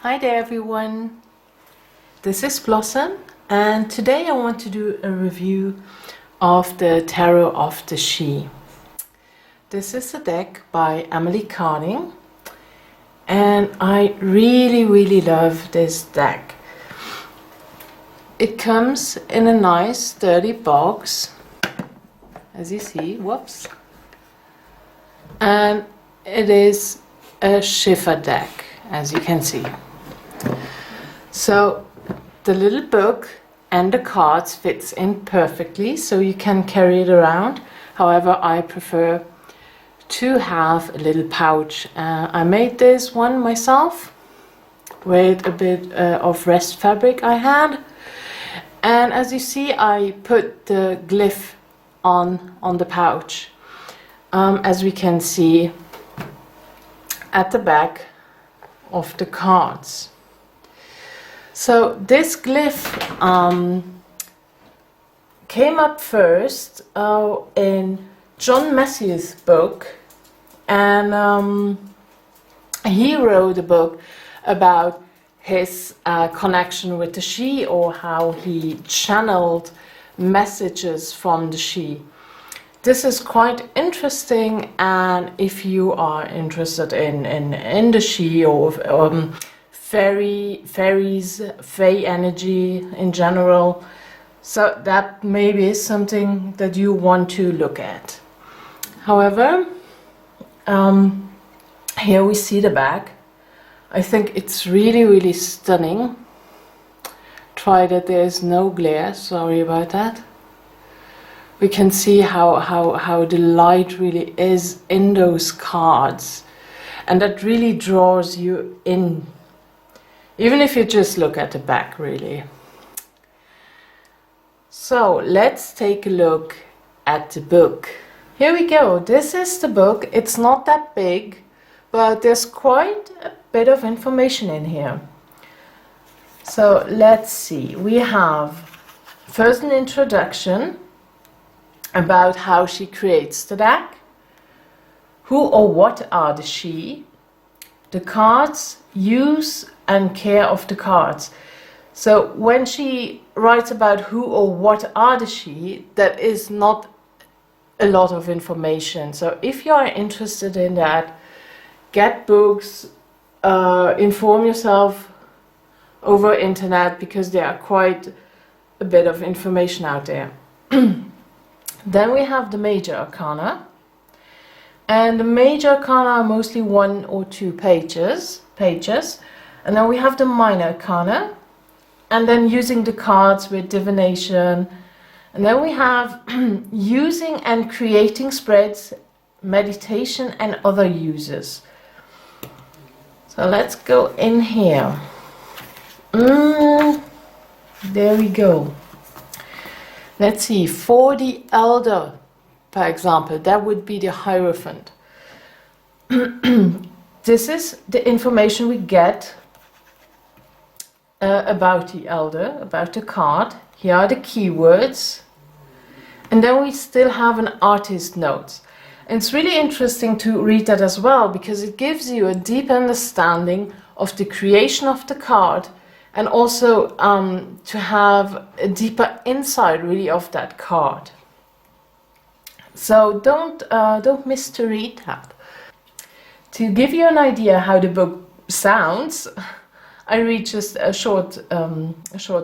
Hi there everyone, this is Blossom and today I want to do a review of the Tarot of the She. This is a deck by Emily Carding and I really love this deck. It comes in a nice sturdy box, as you see, whoops, and it is a shiffer deck, as you can see. So the little book and the cards fits in perfectly, so you can carry it around. However, I prefer to have a little pouch. I made this one myself with a bit of rest fabric I had, and as you see, I put the glyph on the pouch, as we can see at the back of the cards. So this glyph came up first in John Massey's book, and he wrote a book about his connection with the she, or how he channeled messages from the she. This is quite interesting, and if you are interested in the she or fairies, fae energy in general, so that maybe is something that you want to look at. However, here we see the back. I think it's really stunning. Try that there's no glare, sorry about that. We can see how the light really is in those cards, and that really draws you in, even if you just look at the back, really. So let's take a look at the book. Here we go. This is the book. It's not that big, but there's quite a bit of information in here. So let's see. We have first an introduction about how she creates the deck, who or what are the she, the cards, use and care of the cards. So when she writes about who or what are the she, that is not a lot of information. So if you are interested in that, get books, inform yourself over internet, because there are quite a bit of information out there. Then we have the major arcana, and the major arcana are mostly 1 or 2 pages. And then we have the minor arcana, and then using the cards with divination, and then we have using and creating spreads, meditation and other uses. So let's go in here. There we go. Let's see, for the elder, for example, that would be the Hierophant. This is the information we get about the elder, about the card. Here are the keywords, and then we still have an artist note. And it's really interesting to read that as well, because it gives you a deep understanding of the creation of the card, and also to have a deeper insight really of that card. So don't miss to read that. To give you an idea how the book sounds, I read just a short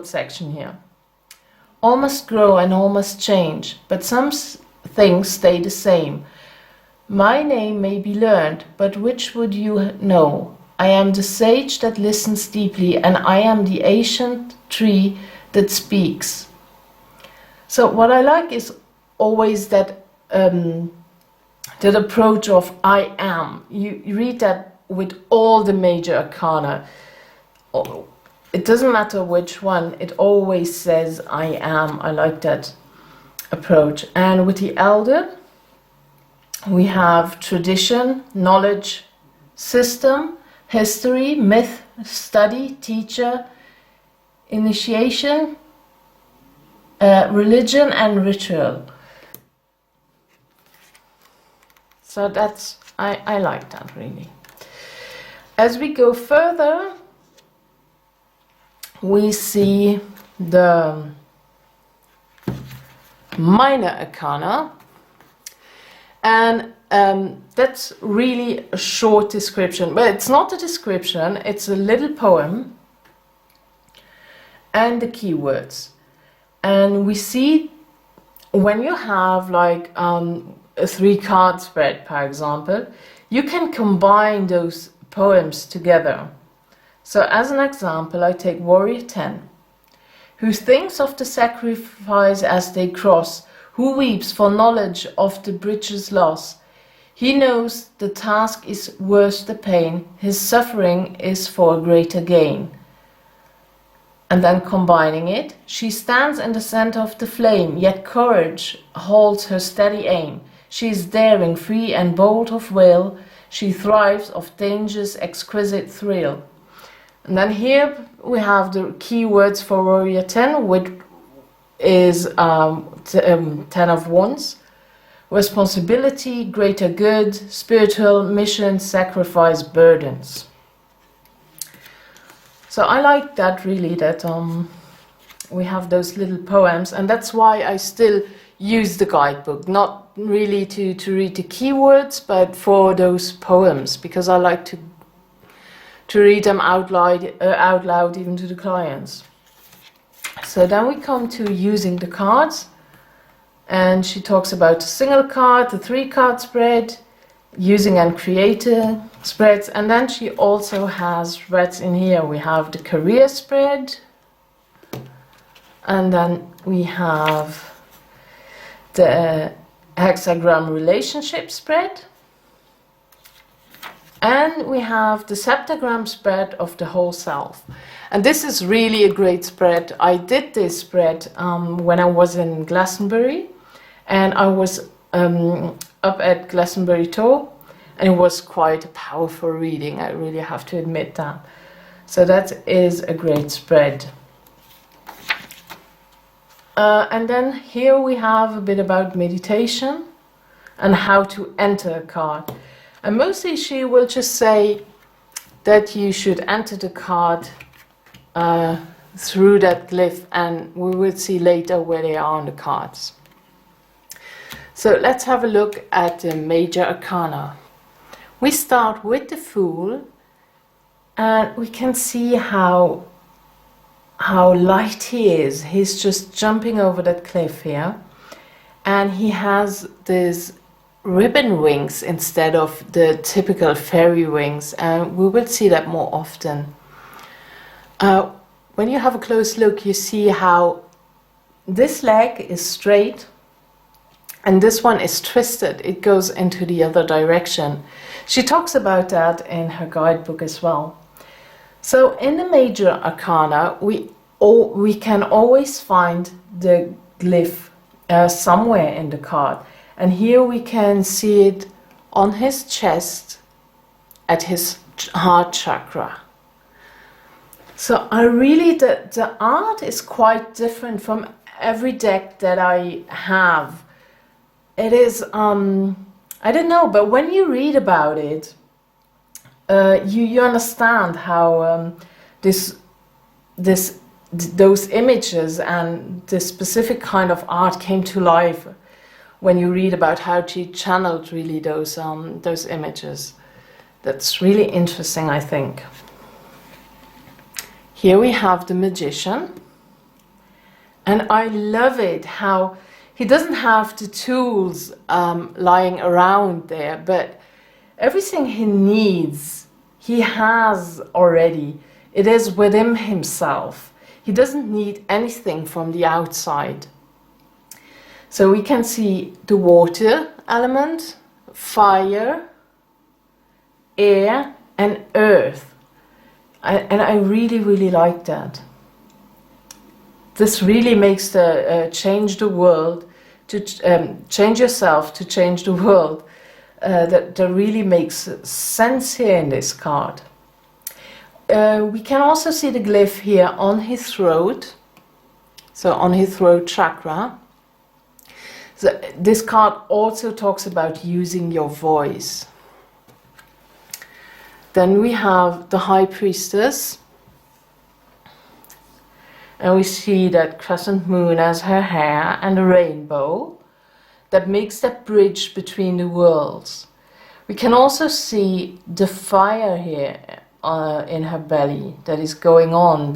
section here. All must grow and all must change, but some things stay the same. My name may be learned, but which would you know? I am the sage that listens deeply, and I am the ancient tree that speaks. So what I like is always that that approach of I am. You read that with all the major arcana. It doesn't matter which one, it always says I am. I like that approach. And with the elder, we have tradition, knowledge, system, history, myth, study, teacher, initiation, religion and ritual. So that's, I like that really. As we go further, we see the minor arcana, and that's really a short description, but it's not a description, it's a little poem and the keywords. And we see when you have like a 3-card spread, for example, you can combine those poems together. So as an example, I take Warrior 10, who thinks of the sacrifice as they cross, who weeps for knowledge of the bridge's loss. He knows the task is worth the pain, his suffering is for a greater gain. And then combining it, she stands in the center of the flame, yet courage holds her steady aim. She is daring, free and bold of will, she thrives of danger's exquisite thrill. And then here we have the keywords for Warrior 10, which is 10 of Wands. Responsibility, greater good, spiritual mission, sacrifice, burdens. So I like that really, that we have those little poems, and that's why I still use the guidebook, not really to read the keywords, but for those poems, because I like to read them out loud even to the clients. So then we come to using the cards, and she talks about the single card, the 3-card spread, using and creating spreads, and then she also has spreads in here. We have the career spread, and then we have the hexagram relationship spread, and we have the septagram spread of the whole self. And this is really a great spread. I did this spread when I was in Glastonbury, and I was up at Glastonbury Tour, and it was quite a powerful reading, I really have to admit that. So that is a great spread. And then here we have a bit about meditation and how to enter a card. And mostly she will just say that you should enter the card through that glyph, and we will see later where they are on the cards. So let's have a look at the major arcana. We start with the Fool, and we can see how light he is. He's just jumping over that cliff here, and he has these ribbon wings instead of the typical fairy wings, and we will see that more often. When you have a close look, you see how this leg is straight and this one is twisted. It goes into the other direction. She talks about that in her guidebook as well. So in the major arcana, we can always find the glyph somewhere in the card. And here we can see it on his chest at his heart chakra. So I really, the art is quite different from every deck that I have. It is, I don't know, but when you read about it, you understand how those images and this specific kind of art came to life when you read about how she channeled really those images. That's really interesting, I think. Here we have the Magician, and I love it how he doesn't have the tools lying around there, but everything he needs, he has already. It is within himself. He doesn't need anything from the outside. So we can see the water element, fire, air, and earth. And I really, really like that. This really makes the change the world, to change yourself to change the world. That really makes sense here in this card. We can also see the glyph here on his throat, so on his throat chakra. So this card also talks about using your voice. Then we have the High Priestess, And we see that crescent moon as her hair and a rainbow that makes that bridge between the worlds. We can also see the fire here in her belly that is going on,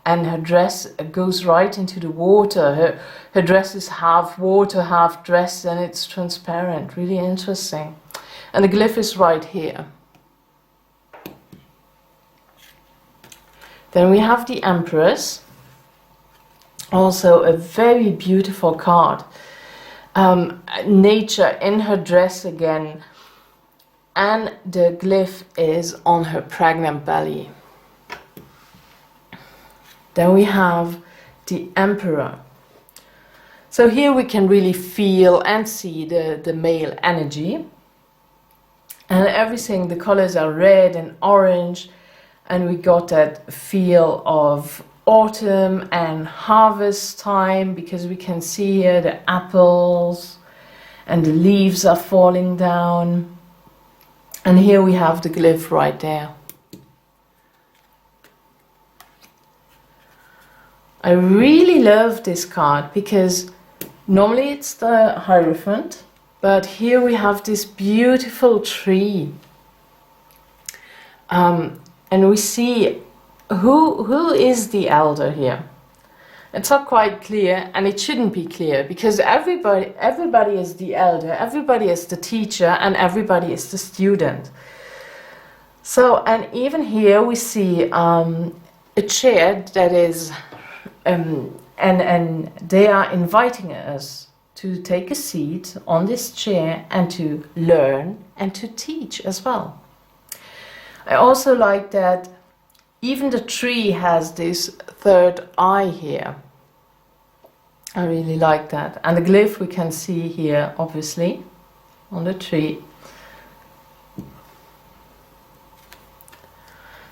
and her dress goes right into the water. Her dress is half water, half dress, and it's transparent. Really interesting. And the glyph is right here. Then we have the Empress. Also a very beautiful card. Nature in her dress again. And the glyph is on her pregnant belly. Then we have the Emperor. So here we can really feel and see the male energy. And everything, the colors are red and orange. And we got that feel of autumn and harvest time, because we can see here the apples and the leaves are falling down. And here we have the glyph right there. I really love this card because normally it's the Hierophant, but here we have this beautiful tree. And we see who is the elder here. It's not quite clear, and it shouldn't be clear, because everybody is the elder, everybody is the teacher, and everybody is the student. So, and even here we see a chair that is, and they are inviting us to take a seat on this chair and to learn and to teach as well. I also like that even the tree has this third eye here. I really like that. And the glyph we can see here, obviously, on the tree.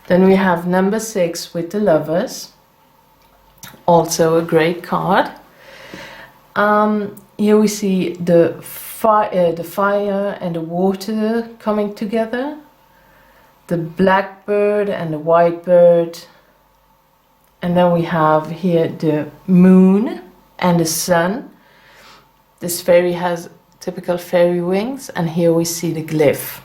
Then we have number 6 with the Lovers. Also a great card. Here we see the fire and the water coming together. The blackbird and the white bird. And then we have here the moon and the sun. This fairy has typical fairy wings, and here we see the glyph.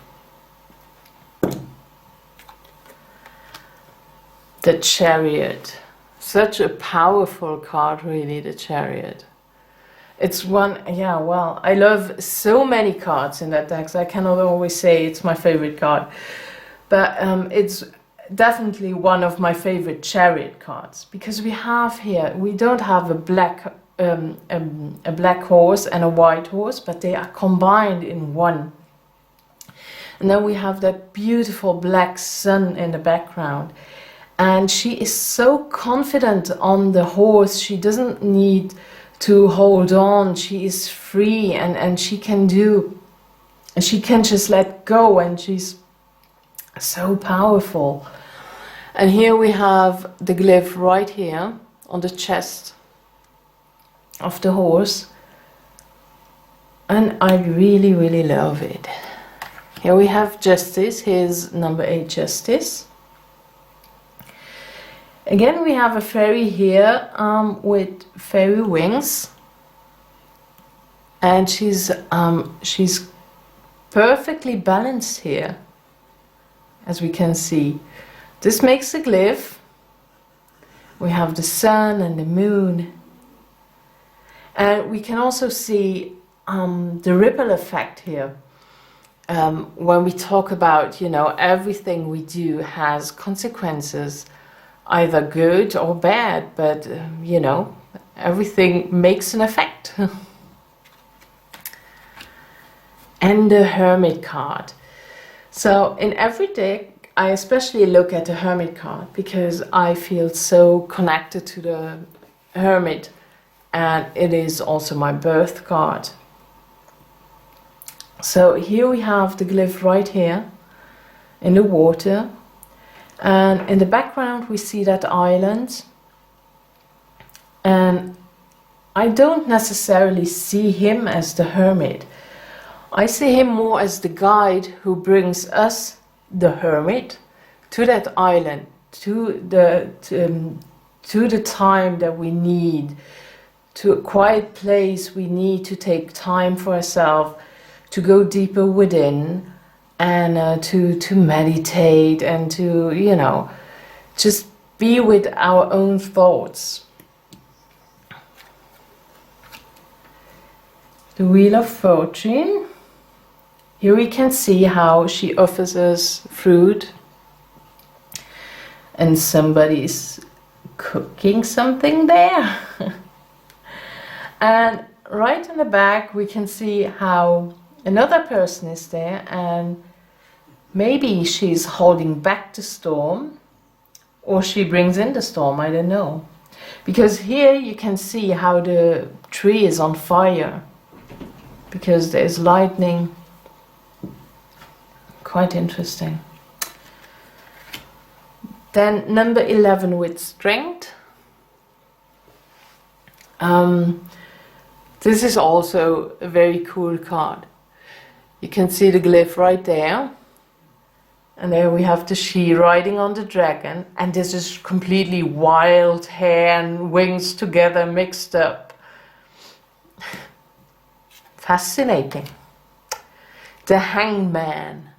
The Chariot. Such a powerful card, really, the Chariot. It's one, yeah, well, I love so many cards in that deck, so I cannot always say it's my favorite card. But it's definitely one of my favorite Chariot cards, because we have here, we don't have a black horse and a white horse, but they are combined in one. And then we have that beautiful black sun in the background. And she is so confident on the horse, she doesn't need to hold on, she is free, and she can just let go, and she's so powerful. And here we have the glyph right here on the chest of the horse, and I really, really love it. Here we have Justice. Here's number 8, Justice. Again, we have a fairy here with fairy wings, and she's perfectly balanced here, as we can see. This makes a glyph. We have the sun and the moon, and we can also see the ripple effect here. When we talk about, you know, everything we do has consequences, either good or bad, but you know, everything makes an effect. And the Hermit card. So in every deck, I especially look at the Hermit card because I feel so connected to the Hermit, and it is also my birth card. So here we have the glyph right here in the water. And in the background we see that island, and I don't necessarily see him as the hermit. I see him more as the guide who brings us, the hermit, to that island, to to the time that we need, to a quiet place. We need to take time for ourselves, to go deeper within, and to meditate, and to, you know, just be with our own thoughts. The Wheel of Fortune. Here we can see how she offers us fruit, and somebody's cooking something there. And right in the back we can see how another person is there, and maybe she's holding back the storm, or she brings in the storm, I don't know. Because here you can see how the tree is on fire, because there's lightning. Quite interesting. Then number 11 with Strength. This is also a very cool card. You can see the glyph right there. And there we have the she riding on the dragon. And this is completely wild hair and wings together mixed up. Fascinating. The Hangman.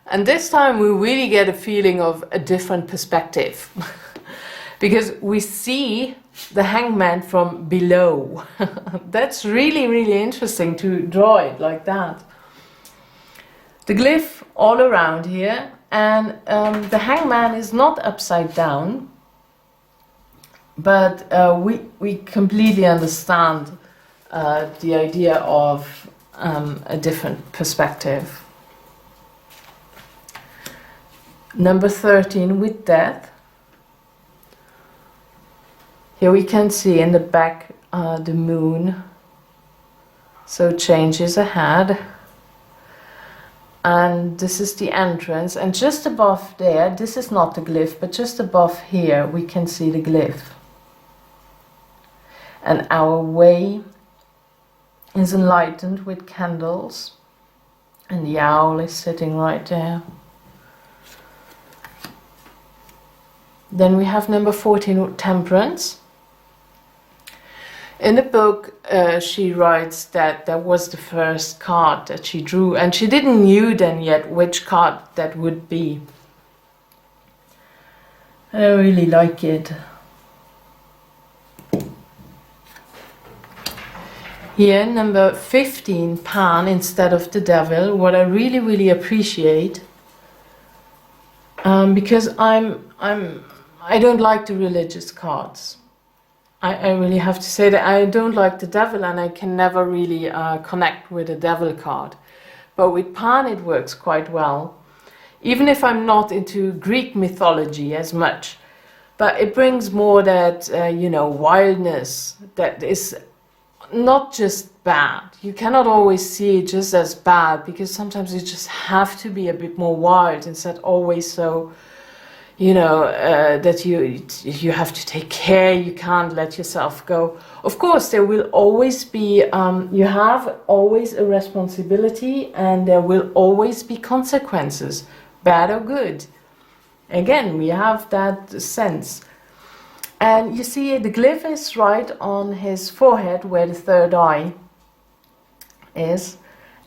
And this time we really get a feeling of a different perspective. Because we see the hangman from below. That's really, really interesting to draw it like that. The glyph all around here, and the hangman is not upside down, but we completely understand the idea of a different perspective. Number 13 with Death. Here we can see in the back the moon, so change is ahead. And this is the entrance, and just above there, this is not the glyph, but just above here we can see the glyph. And our way is enlightened with candles, and the owl is sitting right there. Then we have number 14 with Temperance. In the book, she writes that that was the first card that she drew, and she didn't know then yet which card that would be. I really like it. Here, number 15, Pan instead of the Devil. What I really, really appreciate, because I don't like the religious cards. I really have to say that I don't like the devil, and I can never really connect with a devil card. But with Pan it works quite well. Even if I'm not into Greek mythology as much. But it brings more that, you know, wildness that is not just bad. You cannot always see it just as bad, because sometimes you just have to be a bit more wild instead always so, you know, that you have to take care, you can't let yourself go. Of course, there will always be, you have always a responsibility, and there will always be consequences, bad or good. Again, we have that sense. And you see the glyph is right on his forehead where the third eye is.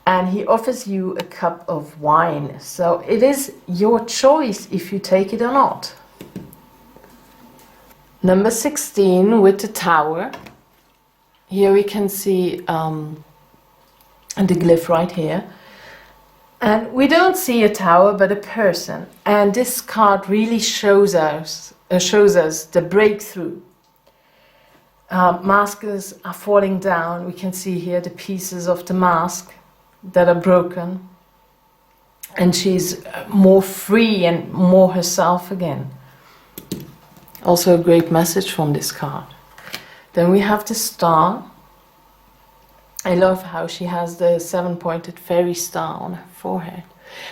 And he offers you a cup of wine. So it is your choice if you take it or not. Number 16 with the Tower. Here we can see the glyph right here. And we don't see a tower but a person. And this card really shows us the breakthrough. Masks are falling down. We can see here the pieces of the mask that are broken, and she's more free and more herself again. Also a great message from this card. Then we have the Star. I love how she has the 7-pointed fairy star on her forehead,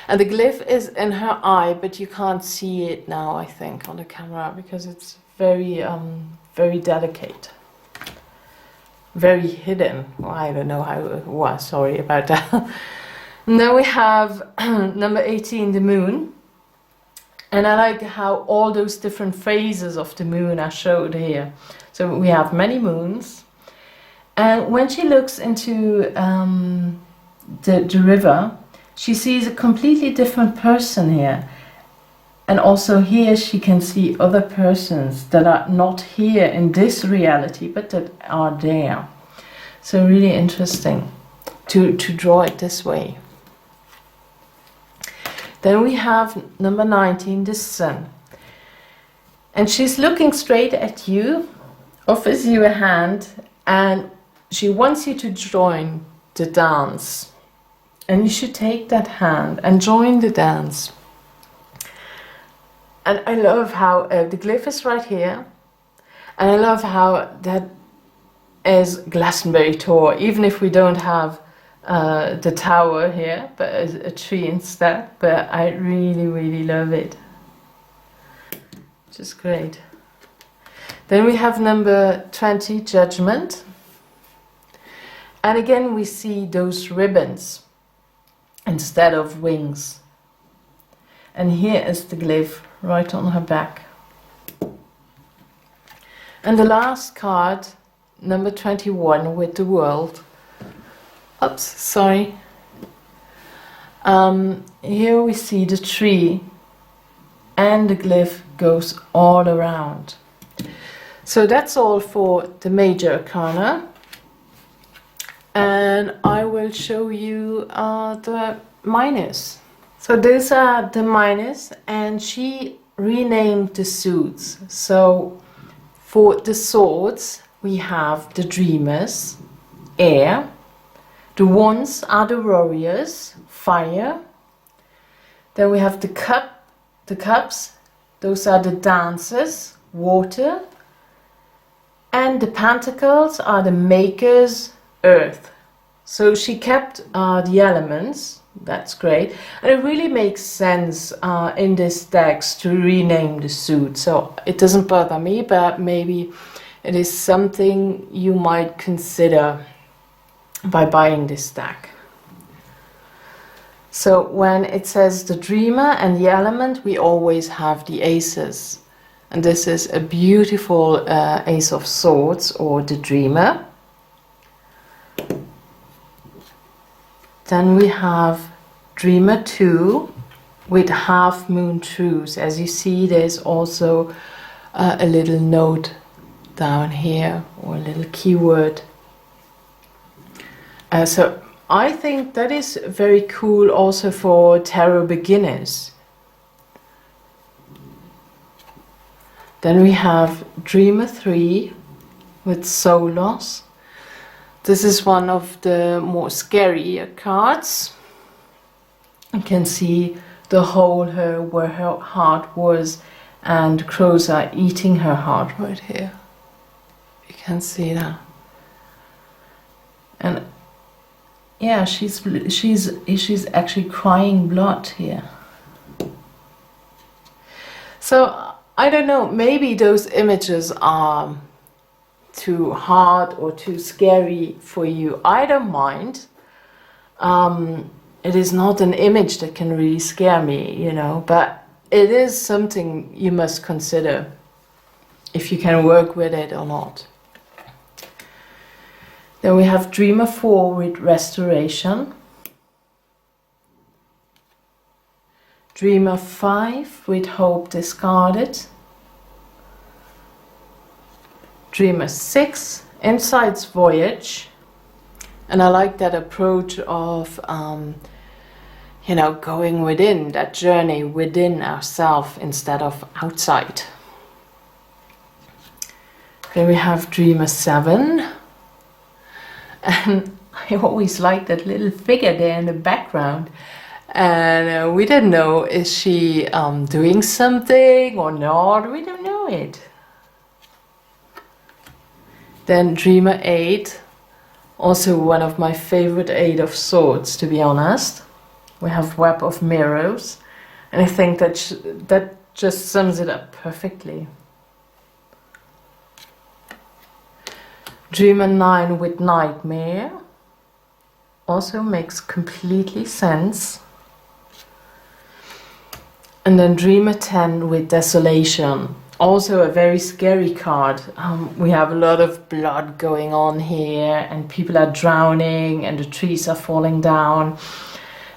and the glyph is in her eye, but you can't see it now, I think, on the camera, because it's very very delicate, very hidden. Well, I don't know how. Well, sorry about that. And then we have number 18, the Moon. And I like how all those different phases of the moon are showed here. So we have many moons. And when she looks into the river, she sees a completely different person here. And also here she can see other persons that are not here in this reality, but that are there. So really interesting to draw it this way. Then we have number 19, the sun. And she's looking straight at you, offers you a hand, and she wants you to join the dance. And you should take that hand and join the dance. And I love how the glyph is right here. And I love how that is Glastonbury Tor, even if we don't have the tower here, but a tree instead. But I really, really love it. Just great. Then we have number 20, Judgement. And again we see those ribbons instead of wings. And here is the glyph right on her back. And the last card, number 21, with the world. Oops, sorry. Here we see the tree, and the glyph goes all around. So that's all for the major arcana. And I will show you the minors. So these are the minors, and she renamed the suits. So for the swords, we have the dreamers, air. The wands are the warriors, fire. Then we have the cups, those are the dancers, water. And the pentacles are the makers, earth. So she kept the elements. That's great. And it really makes sense in this text to rename the suit. So it doesn't bother me, but maybe it is something you might consider by buying this deck. So when it says the dreamer and the element, we always have the aces. And this is a beautiful ace of swords, or the dreamer. Then we have Dreamer 2 with half moon truths. As you see, there's also a little note down here, or a little keyword. So I think that is very cool also for tarot beginners. Then we have Dreamer 3 with soul loss. This is one of the more scary cards. You can see the hole here where her heart was, and crows are eating her heart right here. You can see that. And yeah, she's actually crying blood here. So I don't know, maybe those images are too hard or too scary for you. I don't mind. It is not an image that can really scare me, you know, but it is something you must consider if you can work with it or not. Then we have Dreamer 4 with restoration. Dreamer 5 with hope discarded. Dreamer 6, Insight's Voyage. And I like that approach of, you know, going within, that journey within ourselves instead of outside. Then we have Dreamer 7. And I always like that little figure there in the background. And we don't know, is she doing something or not? We don't know it. Then Dreamer 8, also one of my favorite 8 of swords, to be honest. We have Web of Mirrors, and I think that just sums it up perfectly. Dreamer 9 with Nightmare also makes completely sense. And then Dreamer 10 with Desolation. Also a very scary card. We have a lot of blood going on here, and people are drowning, and the trees are falling down.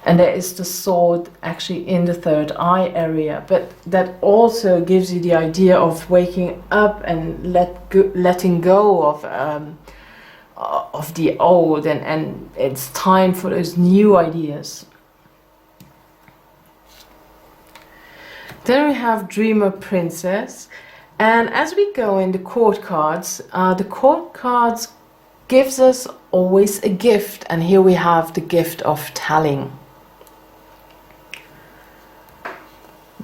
And there is the sword actually in the third eye area. But that also gives you the idea of waking up and letting go of the old, and it's time for those new ideas. Then we have Dreamer Princess, and as we go in the court cards gives us always a gift, and here we have the gift of telling.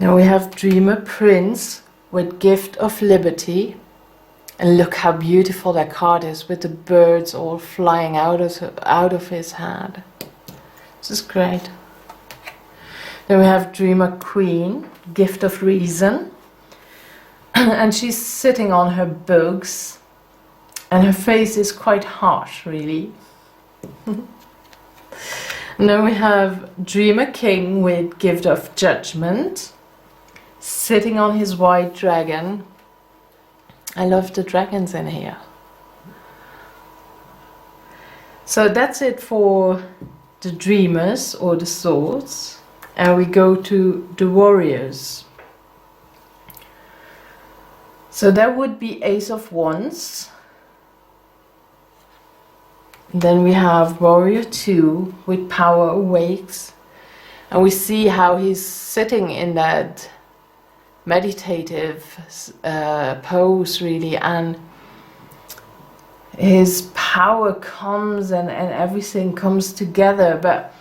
Now we have Dreamer Prince with Gift of Liberty, and look how beautiful that card is with the birds all flying out of his head. This is great. Then we have Dreamer Queen, Gift of Reason, and she's sitting on her books, and her face is quite harsh, really. And then we have Dreamer King with Gift of Judgment, sitting on his white dragon. I love the dragons in here. So that's it for the dreamers or the swords. And we go to the warriors. So that would be Ace of Wands. Then we have Warrior 2 with Power Awakes. And we see how he's sitting in that meditative pose, really, and his power comes and everything comes together, but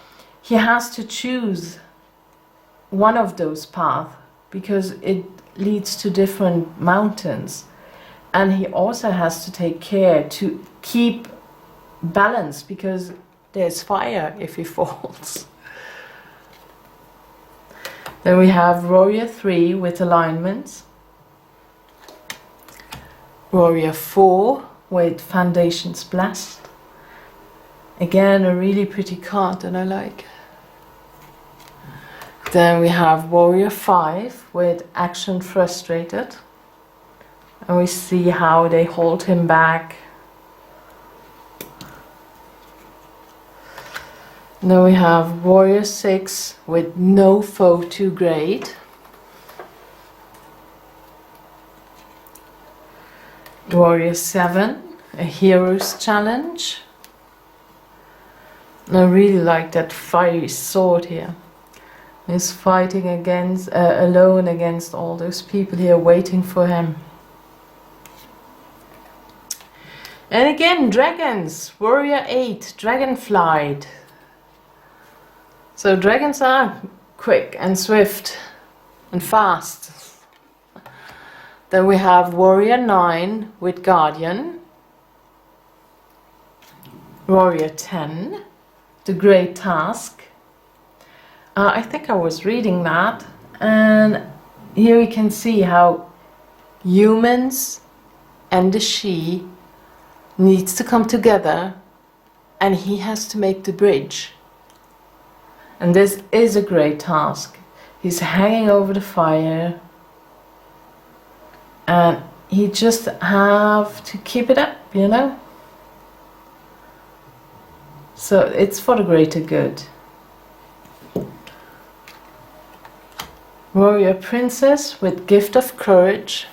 he has to choose one of those paths because it leads to different mountains, and he also has to take care to keep balance because there's fire if he falls. Then we have Warrior 3 with alignments, Warrior 4 with Foundations Blessed. Again, a really pretty card that I like. Then we have Warrior 5 with Action Frustrated. And we see how they hold him back. Then we have Warrior 6 with No Foe Too Great. Warrior 7, a Hero's Challenge. And I really like that fiery sword here. He's fighting against, alone against all those people here waiting for him. And again, dragons. Warrior 8, Dragonflight. So dragons are quick and swift and fast. Then we have Warrior 9 with Guardian. Warrior 10, The Great Task. I think I was reading that, and here we can see how humans and the she needs to come together, and he has to make the bridge. And this is a great task. He's hanging over the fire, and he just have to keep it up, you know. So it's for the greater good. Warrior Princess with Gift of Courage.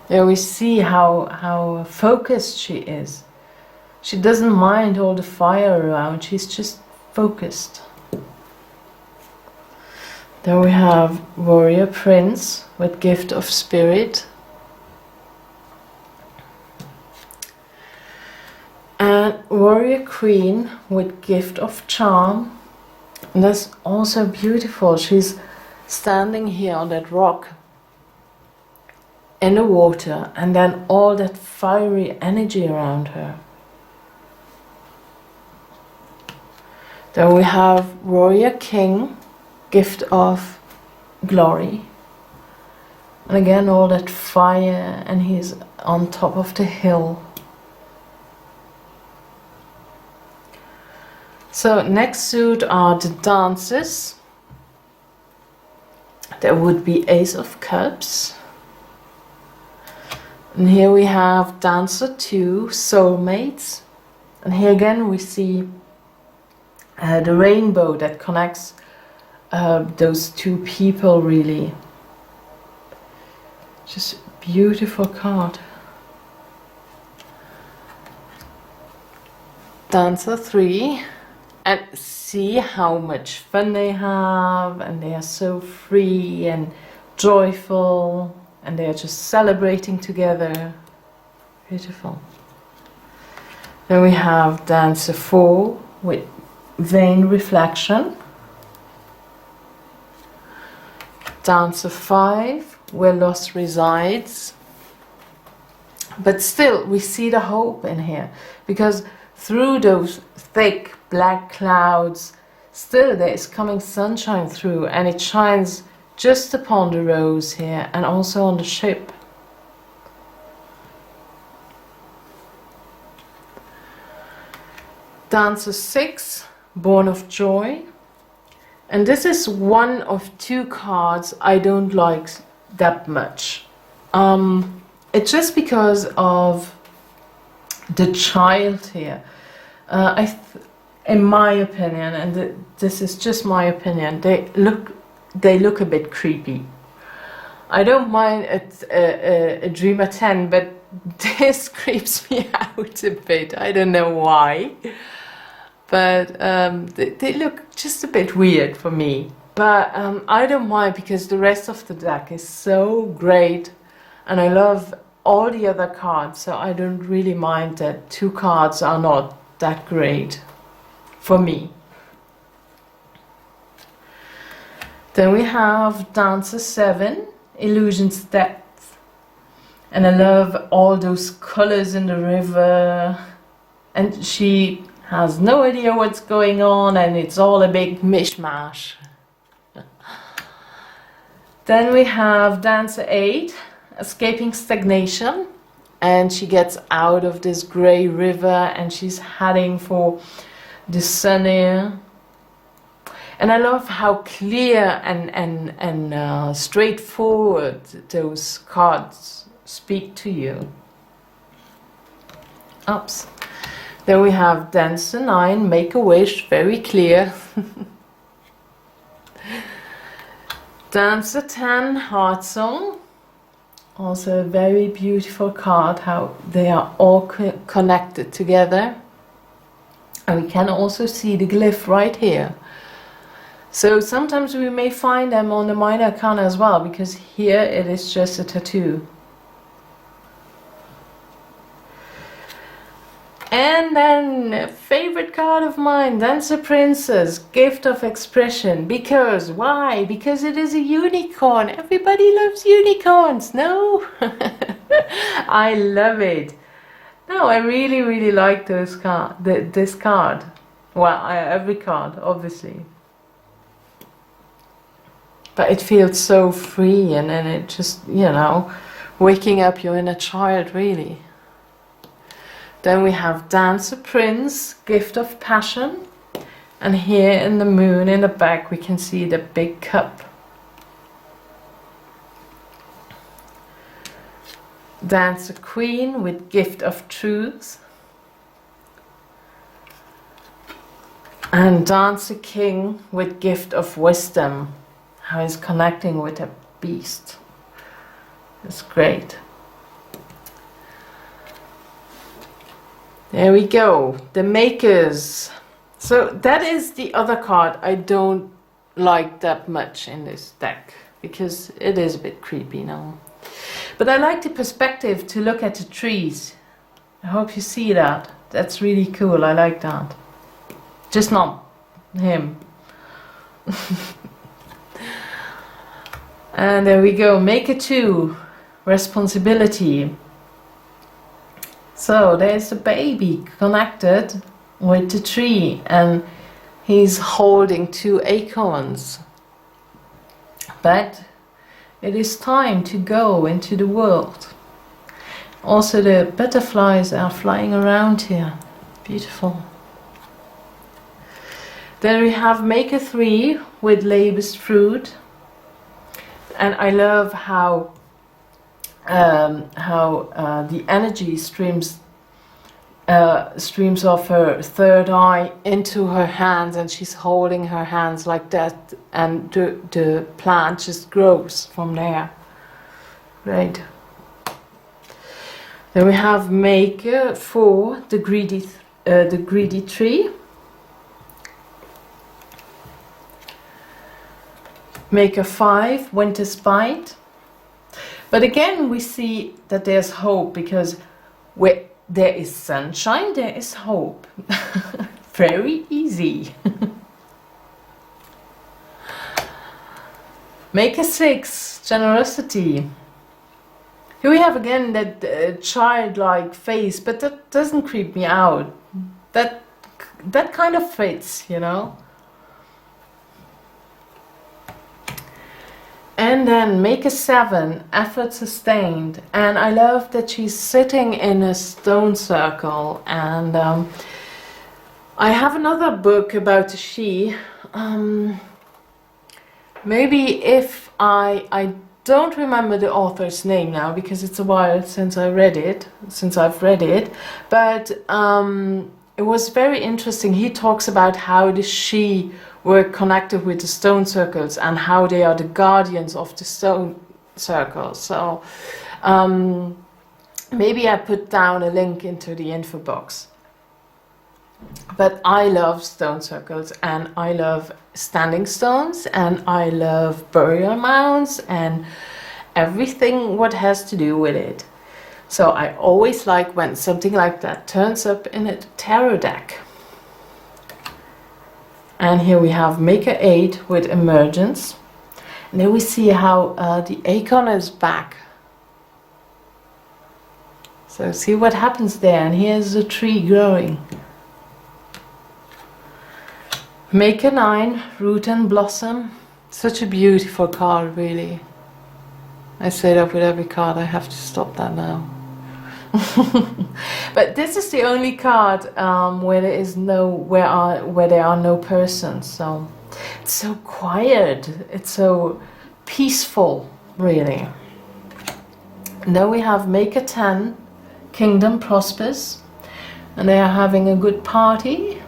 There we see how focused she is. She doesn't mind all the fire around, she's just focused. Then we have Warrior Prince with Gift of Spirit. And Warrior Queen with Gift of Charm. And that's also beautiful. She's standing here on that rock in the water, and then all that fiery energy around her. Then we have Warrior King, Gift of Glory. And again, all that fire, and he's on top of the hill. So next suit are the dances. There would be Ace of Cups. And here we have Dancer 2, Soulmates. And here again we see the rainbow that connects those two people, really. Just beautiful card. Dancer 3. And see how much fun they have, and they are so free and joyful, and they are just celebrating together. Beautiful. Then we have Dancer 4 with Vain Reflection. Dancer 5, Where Loss Resides. But still, we see the hope in here, because through those thick black clouds, still there is coming sunshine through, and it shines just upon the rose here and also on the ship. Dancer 6, Born of Joy. And this is one of two cards I don't like that much. It's just because of the child here. In my opinion, and this is just my opinion, they look a bit creepy. I don't mind a Dreamer 10, but this creeps me out a bit. I don't know why, but they look just a bit weird for me. But I don't mind, because the rest of the deck is so great, and I love all the other cards, so I don't really mind that two cards are not that great for me. Then we have Dancer 7, Illusion's Depth. And I love all those colors in the river, and she has no idea what's going on, and it's all a big mishmash. Then we have Dancer 8, Escaping Stagnation, and she gets out of this grey river and she's heading for the sun here. And I love how clear and straightforward those cards speak to you. Oops. Then we have Dancer 9, Make a Wish, very clear. Dancer 10, Heart Song. Also a very beautiful card, how they are all connected together. And we can also see the glyph right here. So sometimes we may find them on the minor arcana as well, because here it is just a tattoo. And then, favorite card of mine, Dancer Princess, Gift of Expression. Because, why? Because it is a unicorn. Everybody loves unicorns, no? I love it. No, I really, really like this card. Well, every card, obviously. But it feels so free, and then it just, you know, waking up your inner child, really. Then we have Dancer Prince, Gift of Passion. And here in the moon in the back we can see the big cup. Dancer Queen with Gift of Truth. And Dancer King with Gift of Wisdom. How he's connecting with a beast. It's great. There we go, the Makers. So that is the other card I don't like that much in this deck, because it is a bit creepy now. But I like the perspective to look at the trees. I hope you see that. That's really cool, I like that. Just not him. And there we go, Maker 2, Responsibility. So there's a baby connected with the tree, and he's holding two acorns. But it is time to go into the world. Also the butterflies are flying around here. Beautiful. Then we have Maker 3 with Labour's Fruit. And I love how the energy streams off her third eye into her hands, and she's holding her hands like that, and the plant just grows from there. Great. Then we have Maker 4, the greedy tree. Maker 5, Winter's Bite. But again, we see that there's hope, because where there is sunshine, there is hope. Very easy. Maker 6, Generosity. Here we have again that childlike face, but that doesn't creep me out. That kind of fits, you know. And then Maker 7, Effort Sustained. And I love that she's sitting in a stone circle. And I have another book about a she. Maybe if I don't remember the author's name now, because it's a while since I've read it. But it was very interesting. He talks about how the she were connected with the stone circles and how they are the guardians of the stone circles. So maybe I put down a link into the info box. But I love stone circles, and I love standing stones, and I love burial mounds and everything what has to do with it. So I always like when something like that turns up in a tarot deck. And here we have Maker 8 with Emergence. And then we see how the Arcana is back. So see what happens there. And here's the tree growing. Maker 9, Root and Blossom. Such a beautiful card, really. I say that with every card. I have to stop that now. But this is the only card where there is where there are no persons. So it's so quiet. It's so peaceful, really. And then we have Maker 10, Kingdom Prospers, and they are having a good party.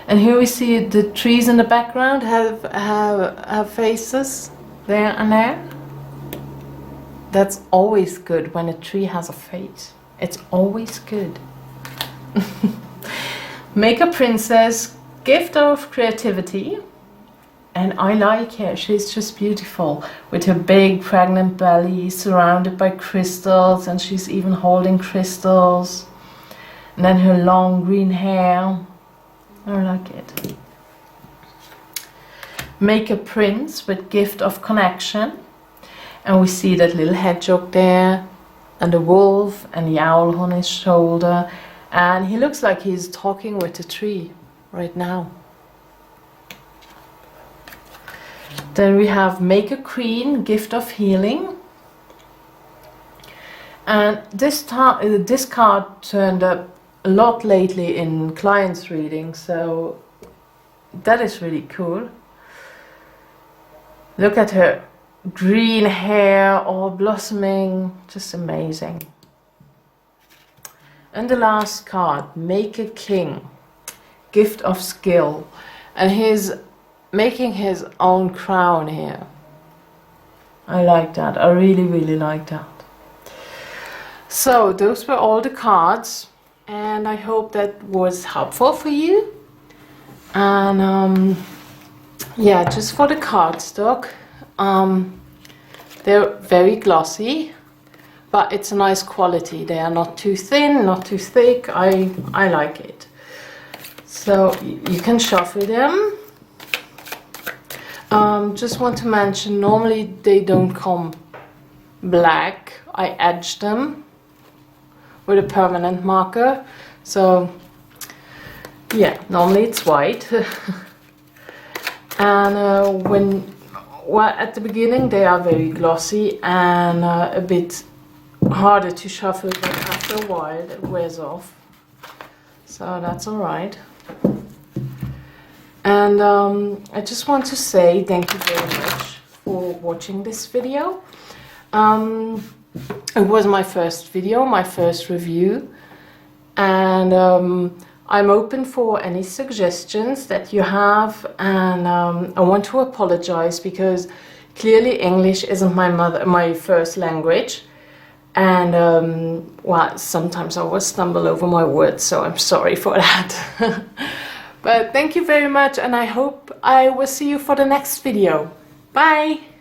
And here we see the trees in the background have faces there and there. That's always good when a tree has a face. It's always good. Maker Princess, Gift of Creativity. And I like her. She's just beautiful with her big pregnant belly surrounded by crystals, and she's even holding crystals. And then her long green hair. I like it. Maker Prince with Gift of Connection. And we see that little hedgehog there, and the wolf and the owl on his shoulder. And he looks like he's talking with the tree right now. Then we have Maker Queen, Gift of Healing. And this card turned up a lot lately in clients' readings, so that is really cool. Look at her green hair all blossoming, just amazing. And the last card, Maker King, Gift of Skill. And he's making his own crown here. I like that. I really, really like that. So those were all the cards, and I hope that was helpful for you. And yeah, just for the cardstock, they're very glossy, but it's a nice quality. They are not too thin, not too thick. I like it. So you can shuffle them. Just want to mention, normally they don't come black. I edge them with a permanent marker. So yeah, normally it's white. And at the beginning they are very glossy and a bit harder to shuffle, but after a while it wears off. So that's alright. And I just want to say thank you very much for watching this video. It was my first video, my first review, and I'm open for any suggestions that you have, and I want to apologize because clearly English isn't my first language, and well, sometimes I will stumble over my words, so I'm sorry for that. But thank you very much, and I hope I will see you for the next video. Bye!